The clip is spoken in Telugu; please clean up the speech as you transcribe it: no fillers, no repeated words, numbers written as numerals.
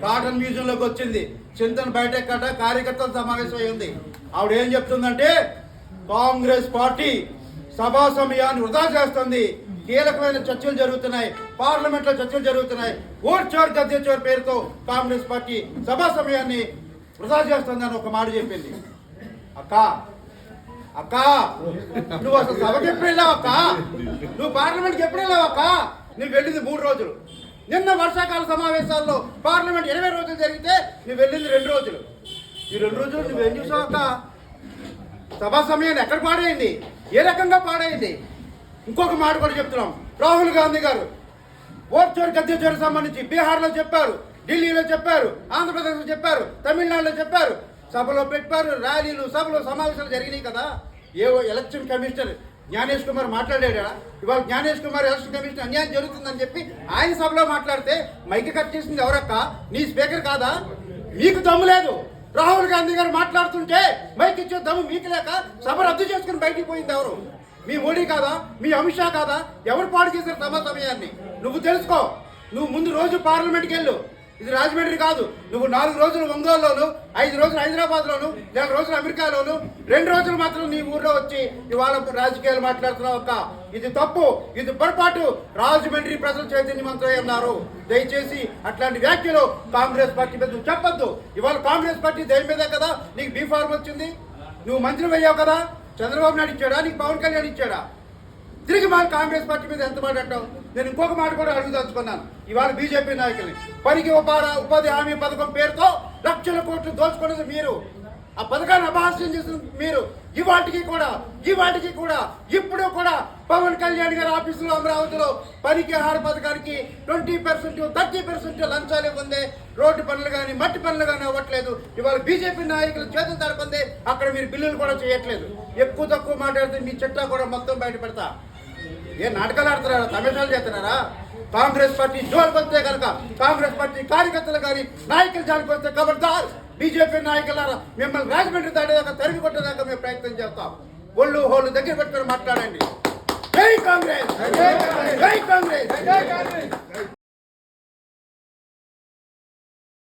కాటన్ మ్యూజియం లోకి వచ్చింది. చింతన బయట కార్యకర్తల సమావేశం అయింది. ఆవిడ ఏం చెప్తుందంటే కాంగ్రెస్ పార్టీ సభా సమయాన్ని వృధా చేస్తుంది, కీలకమైన చర్చలు జరుగుతున్నాయి, పార్లమెంట్ లో చర్చలు జరుగుతున్నాయి, ఓట్ చోర్ గద్దె చోర్ పేరుతో కాంగ్రెస్ పార్టీ సభా సమయాన్ని వృధా చేస్తుందని ఒక మాట చెప్పింది. అక్క అక్క నువ్వు అసలు సభకి ఎప్పుడు వెళ్ళావు అక్క? నువ్వు పార్లమెంట్కి ఎప్పుడు వెళ్ళావు అక్క? నువ్వు వెళ్ళింది 3 రోజులు. నిన్న వర్షాకాల సమావేశాల్లో పార్లమెంట్ 20 రోజులు జరిగితే నువ్వు వెళ్ళింది 2 రోజులు. ఈ 2 రోజులు నువ్వేం చూసావు అక్క? సభా సమయాన్ని ఎక్కడ పాడైంది, ఏ రకంగా పాడైంది? ఇంకొక మాట కూడా చెప్తున్నాం. రాహుల్ గాంధీ గారు ఓట్ చోరు గద్దె చోరు సంబంధించి బీహార్లో చెప్పారు, ఢిల్లీలో చెప్పారు, ఆంధ్రప్రదేశ్లో చెప్పారు, తమిళనాడులో చెప్పారు, సభలో పెట్టారు, ర్యాలీలు సభలు సమావేశాలు జరిగినాయి కదా. ఎలక్షన్ కమిషనర్ జ్ఞానేష్ కుమార్ మాట్లాడాడా? ఇవాళ జ్ఞానేష్ కుమార్ ఎలక్షన్ కమిషన్ అన్యాయం జరుగుతుందని చెప్పి ఆయన సభలో మాట్లాడితే మైక్ కట్ చేసింది ఎవరక్క? నీ స్పీకర్ కాదా? మీకు దమ్ము లేదు. రాహుల్ గాంధీ గారు మాట్లాడుతుంటే మైక్ ఇచ్చే దమ్ము మీకు లేక సభ రద్దు చేసుకుని బయటికి పోయింది ఎవరు? మీ మోడీ కాదా? మీ అమిత్ షా కాదా? ఎవరు పాడు చేశారు సభా సమయాన్ని? నువ్వు తెలుసుకో. నువ్వు ముందు రోజు పార్లమెంట్కి వెళ్ళు. ఇది రాజమండ్రి కాదు. నువ్వు 4 రోజులు ఒంగోలులోను, 5 రోజులు హైదరాబాద్లోను, 4 రోజులు అమెరికాలోను, 2 రోజులు మాత్రం నీ ఊర్లో వచ్చి ఇవాళ రాజకీయాలు మాట్లాడుతున్నావు అక్క. ఇది తప్పు, ఇది పొరపాటు. రాజమండ్రి ప్రజలు చైతన్యవంతులై ఉన్నారు. దయచేసి అట్లాంటి వ్యాఖ్యలు కాంగ్రెస్ పార్టీ మీద చెప్పొద్దు. ఇవాళ కాంగ్రెస్ పార్టీ దేని మీదే కదా నీకు బీఫార్మ్ వచ్చింది. నువ్వు మంత్రి అయ్యావు కదా. చంద్రబాబు నాయుడు ఇచ్చాడా? నీకు పవన్ కళ్యాణ్ ఇచ్చాడా? తిరిగి మా కాంగ్రెస్ పార్టీ మీద ఎంత మాట అంటావు? నేను ఇంకొక మాట కూడా అడుగుదలుచుకున్నాను. ఇవాళ బీజేపీ నాయకుల్ని పనికి ఉపాధి హామీ పథకం పేరుతో లక్షల కోట్లు దోచుకున్నది మీరు. ఆ పథకాన్ని అపహాస్యం చేసిన మీరు. ఇవాటికి కూడా ఇప్పుడు కూడా పవన్ కళ్యాణ్ గారి ఆఫీసులో అమరావతిలో పనికి ఆహార పథకానికి 20%, 30% లంచాలు ఇవ్వండి. రోడ్డు పనులు కానీ మట్టి పనులు కానీ అవ్వట్లేదు. ఇవాళ బీజేపీ నాయకులు చేతులు తరపంది. అక్కడ మీరు బిల్లులు కూడా చేయట్లేదు. ఎక్కువ తక్కువ మాట్లాడితే మీ చెట్టా కూడా మొత్తం బయట పెడతా. ఏ నాటకాలు ఆడుతున్నారా? తమిళనాడు చేస్తున్నారా? కాంగ్రెస్ పార్టీ జోలు వస్తే కనుక కాంగ్రెస్ పార్టీ కార్యకర్తలు కానీ నాయకులు జానికి వస్తే ఖబర్దార్. బీజేపీ నాయకులారా మిమ్మల్ని రాజమండ్రి దాటేదాకా తరిమి కొట్టేదాకా మేము ప్రయత్నం చేస్తాం. ఒళ్ళు హోళ్ళు దగ్గర పెట్టుకొని మాట్లాడండి. జై కాంగ్రెస్, జై కాంగ్రెస్.